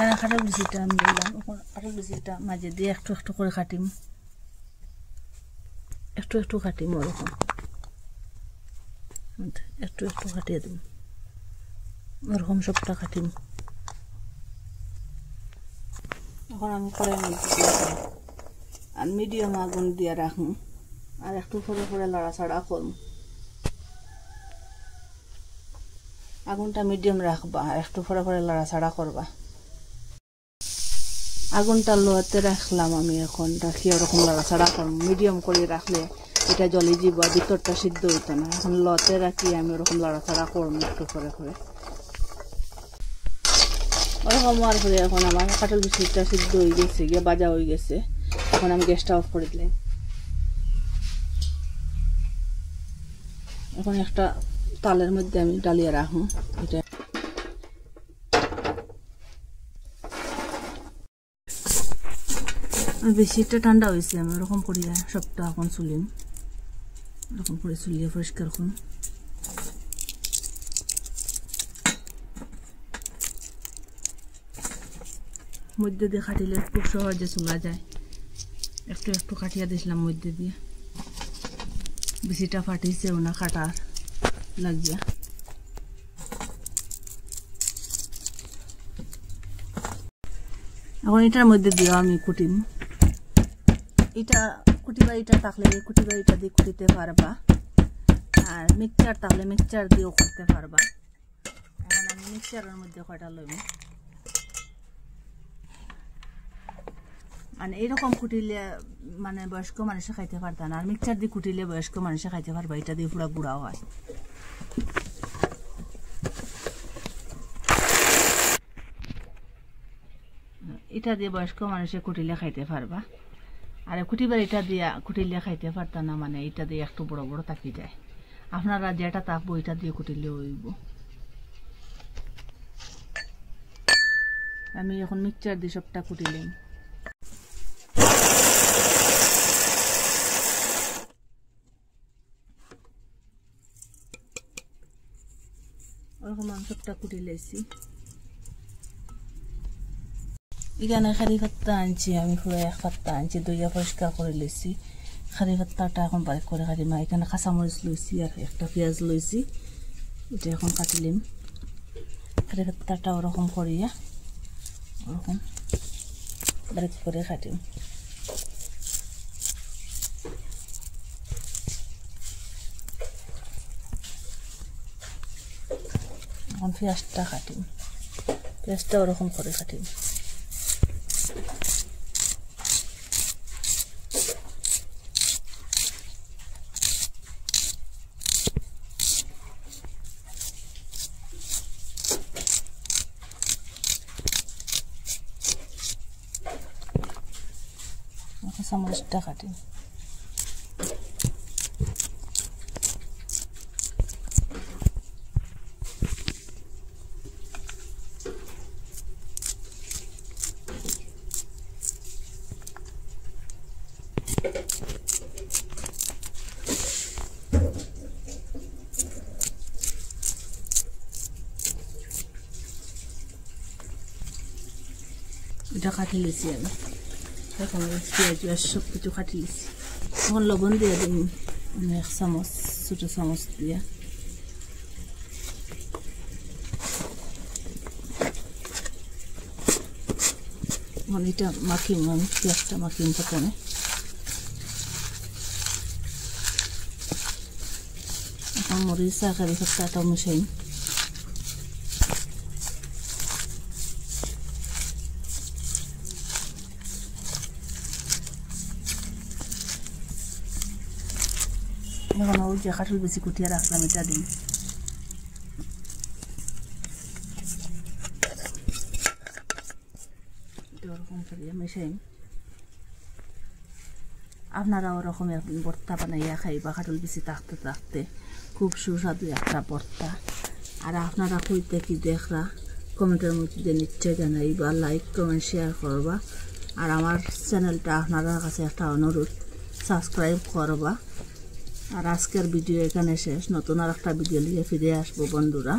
এখানে কাঁঠাল বিচিটা আমি দিলাম। কাঁঠাল বিচিটা মাঝে দিয়ে একটু একটু করে কাটিম, একটু একটু কাটিম, ওরকম একটু একটু কাটিয়ে দিম, ওরকম সবটা কাটিম। এখন আমি কড়াই মধ্যে আর মিডিয়াম আগুন দিয়ে রাখুন, আর একটু করে করে লাড়াচাড়া করুন। আগুনটা মিডিয়াম রাখবা, আর একটু করে করে লাড়াচাড়া করবা। আগুনটা লোতে রাখলাম আমি, এখন রাখি ওরকম লাড়াচাড়া করুন। মিডিয়াম করে রাখলে এটা জলে যাবা, ভিতরটা সিদ্ধ হইতো না। এখন লোতে রাখি আমি ওরকম লাড়াচাড়া করুন একটু করে করে, ওরকম হওয়ার পরে এখন আমার কাঁঠাল বিচিটা সিদ্ধ হয়ে গেছে, গিয়ে ভাজা হয়ে গেছে। এখন আমি গ্যাসটা অফ করে দিলাম। এখন একটা তালের মধ্যে আমি ডালিয়ে রাখুন। এটা বেশিটা ঠান্ডা হয়েছে, আমি ওরকম করিয়া সবটা এখন চুলিম, ওরকম করে চুলিয়ে পরিষ্কার করুন। মধ্যে দিয়ে কাটিলে খুব সহজে চুলা যায়। একটু একটু কাটিয়া দিয়েছিলাম মধ্যে দিয়ে, বেশিটা ফাটিছেও না কাটার লাগিয়া। এখন এটার মধ্যে দিয়েও আমি কুটিম। এটা কুটিবা, এটা থাকলে কুটিবা, এটা দিয়ে কুটিতে পারবা, আর মিক্সচার থাকলে মিক্সচার দিয়েও করতে পারবা। এখন আমি মিক্সচারের মধ্যে কয়টা লইব। মানে এইরকম কুটিলে মানে বয়স্ক মানুষে খাইতে পারত না, আর মিক্সচার দিয়ে কুটিলে বয়স্ক মানুষে খাইতে পারবা। এটা দিয়ে পুরো গুঁড়াও হয়। এটা দিয়ে বয়স্ক মানুষে কুটিলে খাইতে পারবা, আর কুটিবার এটা দিয়ে কুটিলে খাইতে পারত না, মানে এটা দিয়ে একটু বড় বড় থাকি যায়। আপনারা যেটা থাকবো এটা দিয়ে কুটিলে হইব। আমি এখন মিক্সচার দিয়ে সবটা কুটিলাম। ওরকম আমি সবটা কুটি লাইছি। এখানে খারি পাত্তা আনছি আমি, পুরো এক পাত্তা আনছি, দইয়া পরিষ্কার করে লইছি। খারি পাত্তাটা এখন বারিক করে কাটিম। এখানে কাঁচামরিচ লইছি আর একটা পেঁয়াজ লইছি, এটা এখন কাটিলিম। খারি পাত্তাটা ওরকম করিয়া ওরকম বারিক করে কাটিম। এখন পেঁয়াজটা কাটিম, পেঁয়াজটা ওরকম করে কাটিম। কাঁচামরিচটা কাটিম। এটা কাটি লিছি আমি, পেঁয়াজ সব কিছু কাটি লিছি। এখন লবণ দিয়ে দিম এক চামচ, ছোটো চামচ দিয়া। এখন এটা মাখিম, আমি পেঁয়াজটা মাখিম প্রথমে। এখন মরিচ আর কারি পাত্তাটাও মিশাইম। এখন ওই যে কাঁঠাল বেশি কুটিয়ে রাখলাম এটা দিই। ওরকম করিয়া মিশাইম। আপনারা ওরকম ভর্তা বানাইয়া খাইবা, কাঁঠাল বেশি থাকতে থাকতে খুব সুস্বাদু একটা ভর্তা। আর আপনারা কইতে কি দেখরা কমেন্টের মধ্যে নিশ্চয় জানাইবা, লাইক কমেন্ট শেয়ার করবা। আর আমার চ্যানেলটা আপনাদের কাছে একটা অনুরোধ, সাবস্ক্রাইব করবা। আর আজকের ভিডিও এখানে শেষ, নতুন আর একটা ভিডিও নিয়ে ফিরে আসবো বন্ধুরা।